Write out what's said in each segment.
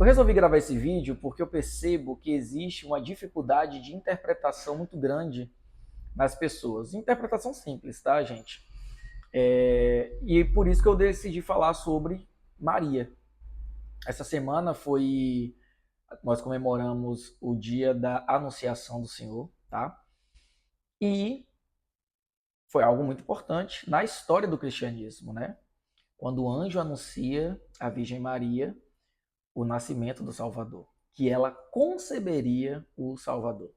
Eu resolvi gravar esse vídeo porque eu percebo que existe uma dificuldade de interpretação muito grande nas pessoas. Interpretação simples, tá, gente? E por isso que eu decidi falar sobre Maria. Essa semana nós comemoramos o dia da Anunciação do Senhor, tá? E foi algo muito importante na história do cristianismo, né? Quando o anjo anuncia à Virgem Maria o nascimento do Salvador, que ela conceberia o Salvador.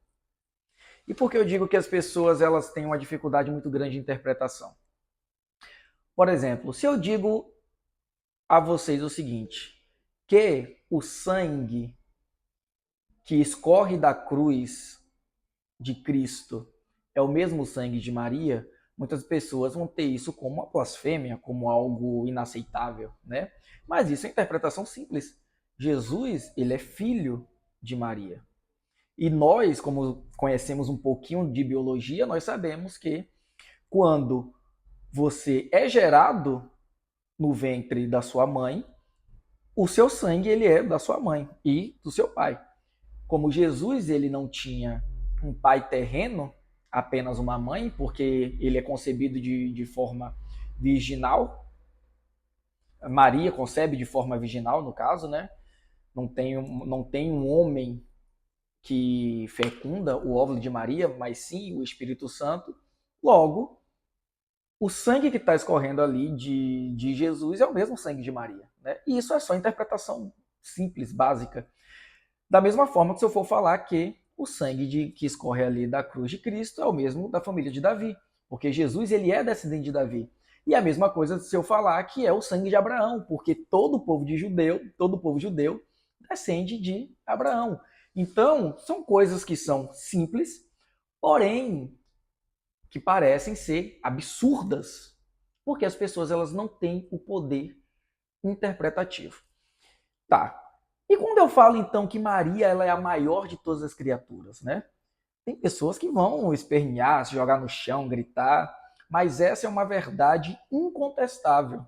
E por que eu digo que as pessoas elas têm uma dificuldade muito grande de interpretação? Por exemplo, se eu digo a vocês o seguinte, que o sangue que escorre da cruz de Cristo é o mesmo sangue de Maria, muitas pessoas vão ter isso como uma blasfêmia, como algo inaceitável, né? Mas isso é interpretação simples. Jesus, ele é filho de Maria. E nós, como conhecemos um pouquinho de biologia, nós sabemos que quando você é gerado no ventre da sua mãe, o seu sangue ele é da sua mãe e do seu pai. Como Jesus ele não tinha um pai terreno, apenas uma mãe, porque ele é concebido de forma virginal, Maria concebe de forma virginal, no caso, né? Não tem um homem que fecunda o óvulo de Maria, mas sim o Espírito Santo. Logo, o sangue que está escorrendo ali de Jesus é o mesmo sangue de Maria. Né? E isso é só interpretação simples, básica. Da mesma forma que se eu for falar que o sangue que escorre ali da cruz de Cristo é o mesmo da família de Davi, porque Jesus ele é descendente de Davi. E a mesma coisa se eu falar que é o sangue de Abraão, porque todo o povo judeu descende de Abraão. Então, são coisas que são simples, porém que parecem ser absurdas, porque as pessoas elas não têm o poder interpretativo. Tá. E quando eu falo então que Maria ela é a maior de todas as criaturas, né? Tem pessoas que vão espernear, se jogar no chão, gritar, mas essa é uma verdade incontestável.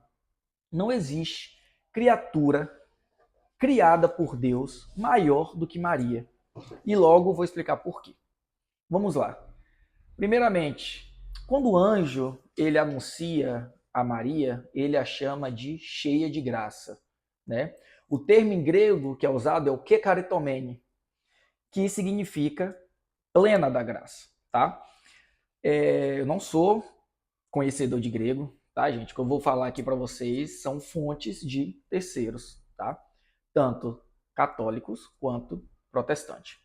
Não existe criatura criada por Deus maior do que Maria. E logo vou explicar por quê. Vamos lá. Primeiramente, quando o anjo ele anuncia a Maria, ele a chama de cheia de graça, né? O termo em grego que é usado é o kekaritomene, que significa plena da graça, tá? Eu não sou conhecedor de grego, tá, gente? O que eu vou falar aqui para vocês são fontes de terceiros, tá? Tanto católicos quanto protestantes.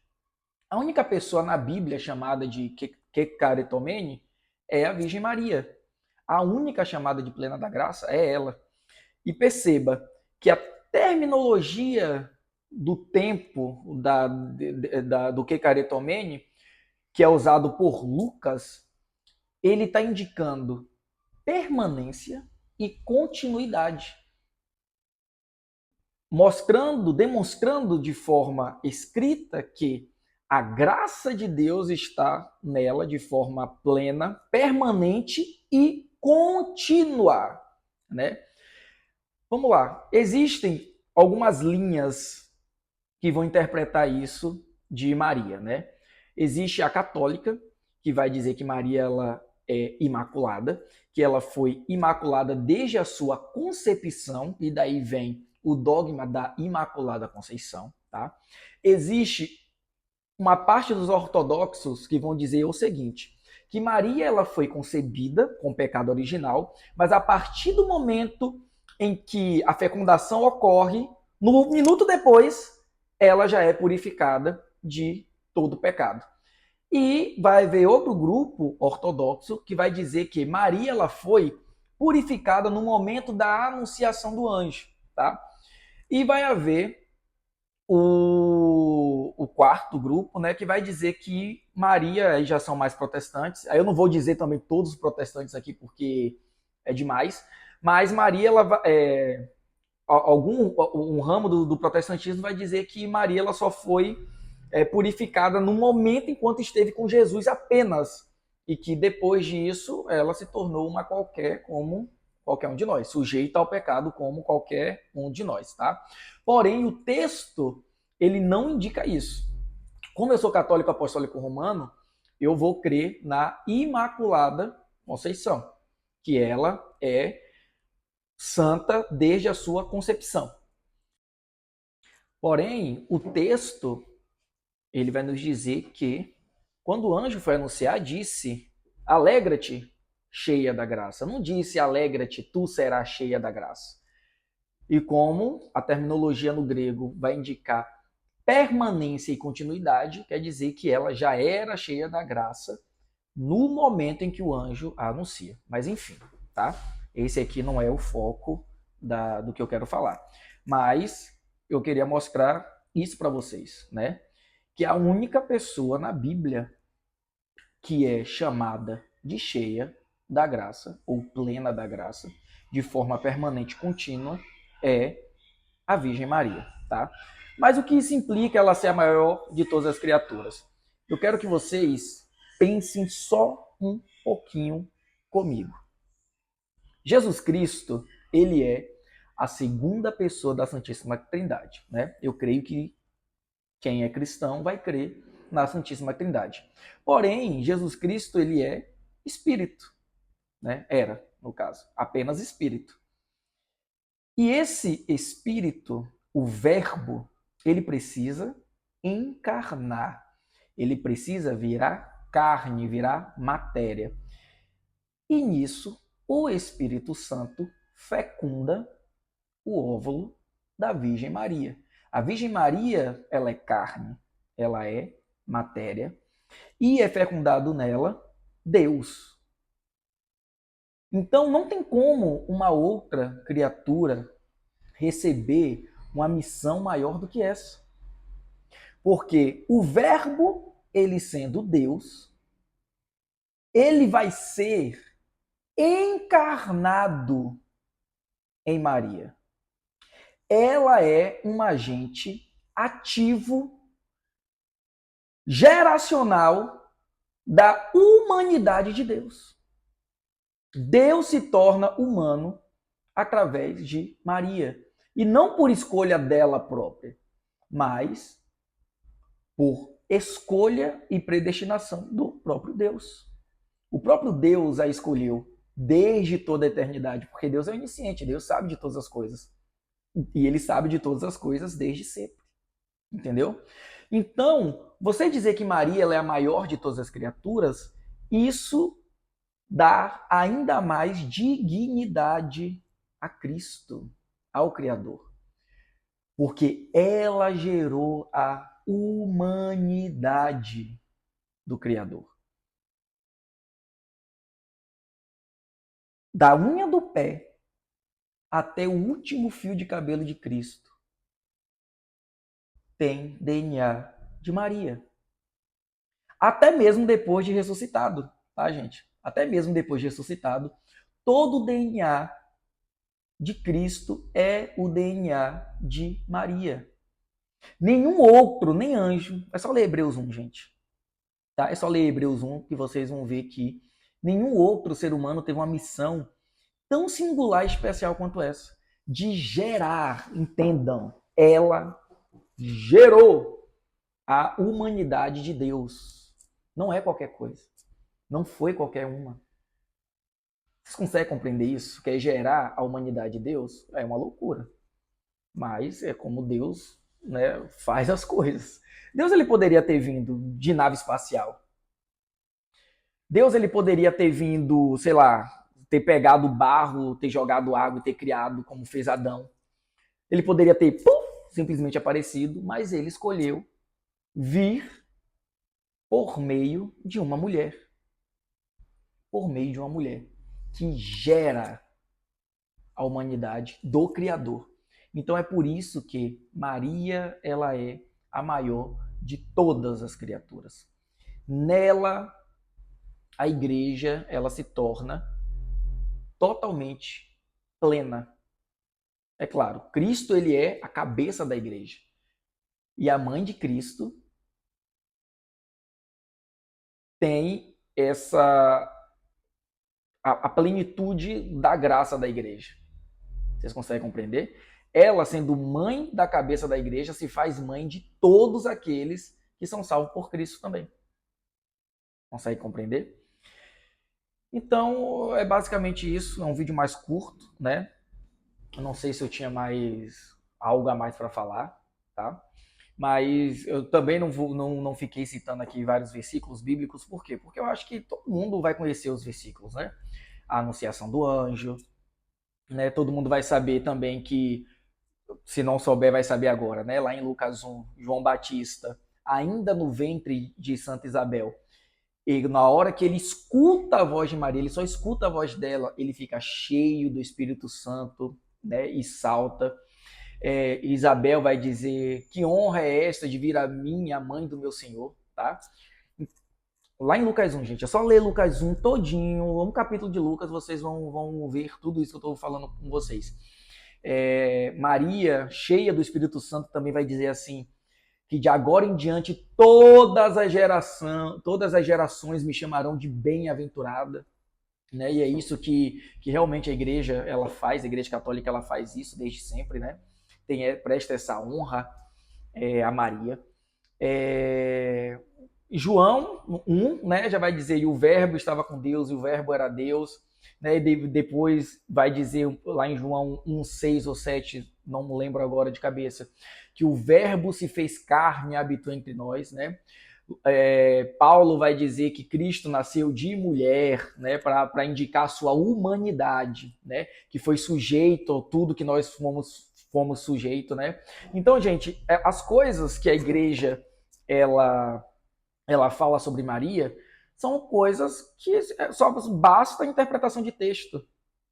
A única pessoa na Bíblia chamada de kekaritomene é a Virgem Maria. A única chamada de plena da graça é ela. E perceba que a terminologia do tempo do kekaritomene, que é usado por Lucas, ele está indicando permanência e continuidade, demonstrando de forma escrita que a graça de Deus está nela de forma plena, permanente e contínua, né? Vamos lá. Existem algumas linhas que vão interpretar isso de Maria, né? Existe a católica, que vai dizer que Maria ela é imaculada, que ela foi imaculada desde a sua concepção, e daí vem o dogma da Imaculada Conceição, tá? Existe uma parte dos ortodoxos que vão dizer o seguinte, que Maria ela foi concebida com pecado original, mas a partir do momento em que a fecundação ocorre, no minuto depois, ela já é purificada de todo pecado. E vai haver outro grupo ortodoxo que vai dizer que Maria ela foi purificada no momento da anunciação do anjo, tá? E vai haver o quarto grupo, né, que vai dizer que Maria, aí já são mais protestantes, aí eu não vou dizer também todos os protestantes aqui porque é demais, mas Maria, um ramo do protestantismo vai dizer que Maria ela só foi purificada no momento enquanto esteve com Jesus apenas, e que depois disso ela se tornou uma qualquer como qualquer um de nós, sujeito ao pecado como qualquer um de nós, tá? Porém, o texto, ele não indica isso. Como eu sou católico apostólico romano, eu vou crer na Imaculada Conceição, que ela é santa desde a sua concepção. Porém, o texto, ele vai nos dizer que, quando o anjo foi anunciar, disse, alegra-te, cheia da graça. Não disse, alegra-te, tu serás cheia da graça. E como a terminologia no grego vai indicar permanência e continuidade, quer dizer que ela já era cheia da graça no momento em que o anjo a anuncia. Mas enfim, tá? Esse aqui não é o foco do que eu quero falar. Mas eu queria mostrar isso para vocês, né? Que a única pessoa na Bíblia que é chamada de cheia da graça, ou plena da graça, de forma permanente e contínua, é a Virgem Maria, tá? Mas o que isso implica ela ser a maior de todas as criaturas? Eu quero que vocês pensem só um pouquinho comigo. Jesus Cristo, ele é a segunda pessoa da Santíssima Trindade, né? Eu creio que quem é cristão vai crer na Santíssima Trindade. Porém, Jesus Cristo, ele é espírito, né? Era, no caso, apenas espírito. E esse espírito, o verbo, ele precisa encarnar. Ele precisa virar carne, virar matéria. E nisso, o Espírito Santo fecunda o óvulo da Virgem Maria. A Virgem Maria, ela é carne, ela é matéria, e é fecundado nela Deus. Então não tem como uma outra criatura receber uma missão maior do que essa. Porque o verbo, ele sendo Deus, ele vai ser encarnado em Maria. Ela é um agente ativo, geracional da humanidade de Deus. Deus se torna humano através de Maria. E não por escolha dela própria, mas por escolha e predestinação do próprio Deus. O próprio Deus a escolheu desde toda a eternidade, porque Deus é onisciente, Deus sabe de todas as coisas. E ele sabe de todas as coisas desde sempre. Entendeu? Então, você dizer que Maria ela é a maior de todas as criaturas, isso dá ainda mais dignidade a Cristo, ao Criador. Porque ela gerou a humanidade do Criador. Da unha do pé até o último fio de cabelo de Cristo tem DNA de Maria. Até mesmo depois de ressuscitado, tá, gente? Até mesmo depois de ressuscitado, todo o DNA de Cristo é o DNA de Maria. Nenhum outro, nem anjo. É só ler Hebreus 1, gente. Tá? É só ler Hebreus 1 que vocês vão ver que nenhum outro ser humano teve uma missão tão singular e especial quanto essa. De gerar, entendam, ela gerou a humanidade de Deus. Não é qualquer coisa. Não foi qualquer uma. Vocês conseguem compreender isso? Que é gerar a humanidade de Deus? É uma loucura. Mas é como Deus, né, faz as coisas. Deus ele poderia ter vindo de nave espacial. Deus ele poderia ter vindo, sei lá, ter pegado barro, ter jogado água e ter criado como fez Adão. Ele poderia ter simplesmente aparecido, mas ele escolheu vir por meio de uma mulher. Por meio de uma mulher que gera a humanidade do Criador. Então é por isso que Maria ela é a maior de todas as criaturas. Nela a igreja ela se torna totalmente plena. É claro, Cristo ele é a cabeça da igreja. E a mãe de Cristo tem a plenitude da graça da igreja. Vocês conseguem compreender? Ela, sendo mãe da cabeça da igreja, se faz mãe de todos aqueles que são salvos por Cristo também. Consegue compreender? Então, é basicamente isso. É um vídeo mais curto, né? Eu não sei se eu tinha mais algo a mais para falar, tá? Mas eu também não fiquei citando aqui vários versículos bíblicos. Por quê? Porque eu acho que todo mundo vai conhecer os versículos, né? A anunciação do anjo, né? Todo mundo vai saber também que, se não souber, vai saber agora, né? Lá em Lucas 1, João Batista, ainda no ventre de Santa Isabel, e na hora que ele escuta a voz de Maria, ele só escuta a voz dela, ele fica cheio do Espírito Santo, né? E salta. Isabel vai dizer: que honra é esta de vir a mim, a mãe do meu Senhor, tá? Lá em Lucas 1, gente, é só ler Lucas 1 todinho, um capítulo de Lucas, vocês vão ver tudo isso que eu estou falando com vocês. Maria, cheia do Espírito Santo, também vai dizer assim, que de agora em diante todas as gerações me chamarão de bem-aventurada, né? E é isso que realmente a igreja ela faz, a igreja católica ela faz isso desde sempre, né? Presta essa honra a Maria. João 1, né, já vai dizer, e o verbo estava com Deus, e o verbo era Deus, né, e depois vai dizer lá em João 1, 6 ou 7, não me lembro agora de cabeça, que o verbo se fez carne e habitou entre nós, né? Paulo vai dizer que Cristo nasceu de mulher, né, para indicar a sua humanidade, né, que foi sujeito a tudo que nós fomos sujeitos, né? Então, gente, as coisas que a igreja ela fala sobre Maria são coisas que só basta a interpretação de texto,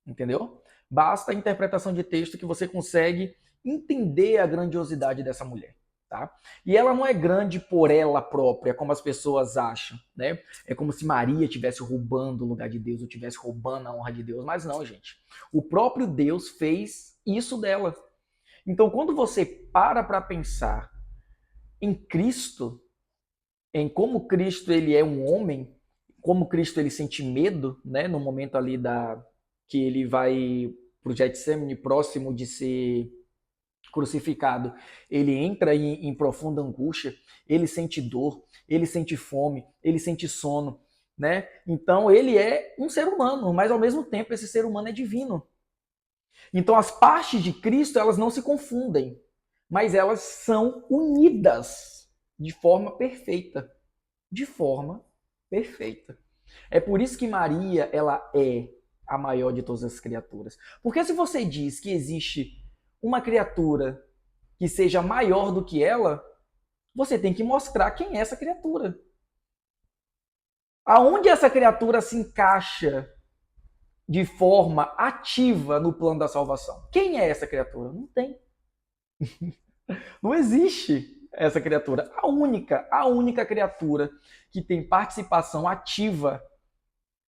entendeu? Basta a interpretação de texto que você consegue entender a grandiosidade dessa mulher. Tá? E ela não é grande por ela própria, como as pessoas acham, né? É como se Maria estivesse roubando o lugar de Deus, ou estivesse roubando a honra de Deus, mas não, gente. O próprio Deus fez isso dela. Então, quando você para pensar em Cristo, em como Cristo ele é um homem, como Cristo ele sente medo, né? No momento ali que ele vai para o Getsemane, próximo de ser crucificado, ele entra em profunda angústia, ele sente dor, ele sente fome, ele sente sono, né? Então ele é um ser humano, mas ao mesmo tempo esse ser humano é divino. Então as partes de Cristo, elas não se confundem, mas elas são unidas de forma perfeita, de forma perfeita. É por isso que Maria, ela é a maior de todas as criaturas. Porque se você diz que existe uma criatura que seja maior do que ela, você tem que mostrar quem é essa criatura. Aonde essa criatura se encaixa de forma ativa no plano da salvação? Quem é essa criatura? Não tem. Não existe essa criatura. A única criatura que tem participação ativa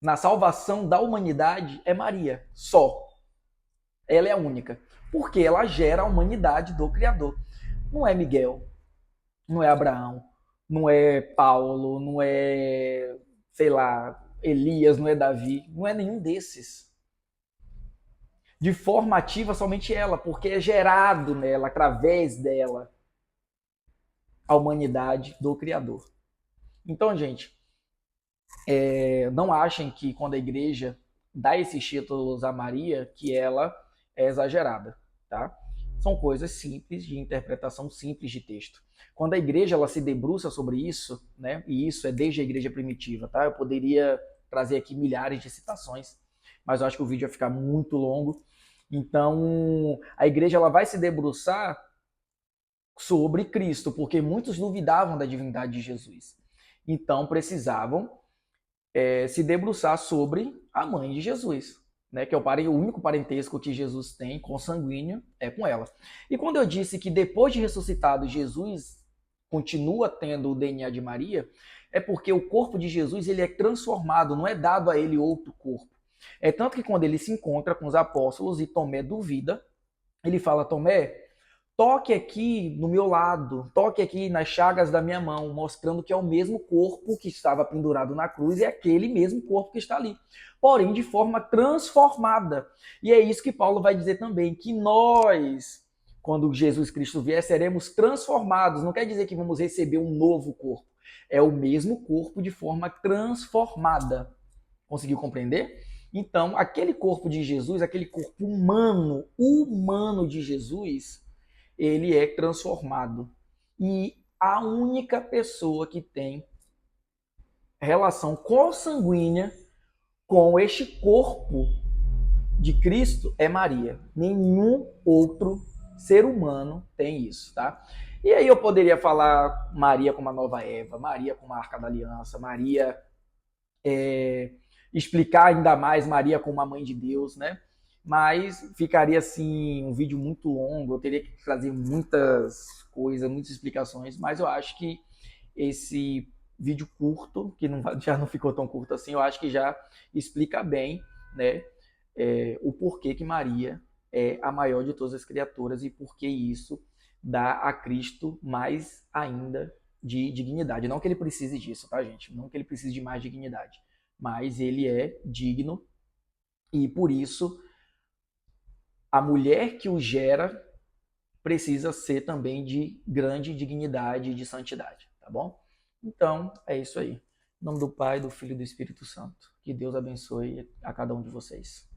na salvação da humanidade é Maria. Só. Ela é a única. Porque ela gera a humanidade do Criador. Não é Miguel, não é Abraão, não é Paulo, não é, sei lá, Elias, não é Davi, não é nenhum desses. De forma ativa somente ela, porque é gerado nela, através dela, a humanidade do Criador. Então, gente, não achem que quando a igreja dá esses títulos a Maria, que ela é exagerada, tá? São coisas simples, de interpretação simples de texto. Quando a igreja ela se debruça sobre isso, né? E isso é desde a igreja primitiva, tá? Eu poderia trazer aqui milhares de citações, mas eu acho que o vídeo vai ficar muito longo. Então, a igreja ela vai se debruçar sobre Cristo, porque muitos duvidavam da divindade de Jesus. Então, precisavam se debruçar sobre a mãe de Jesus, né? Que é o único parentesco que Jesus tem consanguíneo é com ela. E quando eu disse que depois de ressuscitado, Jesus continua tendo o DNA de Maria, é porque o corpo de Jesus ele é transformado, não é dado a ele outro corpo. É tanto que quando ele se encontra com os apóstolos e Tomé duvida, ele fala: Tomé, toque aqui no meu lado, toque aqui nas chagas da minha mão, mostrando que é o mesmo corpo que estava pendurado na cruz e é aquele mesmo corpo que está ali, porém de forma transformada. E é isso que Paulo vai dizer também, que nós, quando Jesus Cristo vier, seremos transformados. Não quer dizer que vamos receber um novo corpo, é o mesmo corpo de forma transformada. Conseguiu compreender? Então, aquele corpo de Jesus, aquele corpo humano de Jesus, ele é transformado. E a única pessoa que tem relação consanguínea com este corpo de Cristo é Maria. Nenhum outro ser humano tem isso, tá? E aí eu poderia falar Maria como a nova Eva, Maria como a Arca da Aliança, Maria explicar ainda mais Maria como a mãe de Deus, né? Mas ficaria assim um vídeo muito longo, eu teria que trazer muitas coisas, muitas explicações, mas eu acho que esse vídeo curto, que não, já não ficou tão curto assim, eu acho que já explica bem, né, o porquê que Maria é a maior de todas as criaturas e por que isso dá a Cristo mais ainda de dignidade. Não que ele precise disso, tá, gente? Não que ele precise de mais dignidade, mas ele é digno e por isso a mulher que o gera precisa ser também de grande dignidade e de santidade, tá bom? Então, é isso aí. Em nome do Pai, do Filho e do Espírito Santo. Que Deus abençoe a cada um de vocês.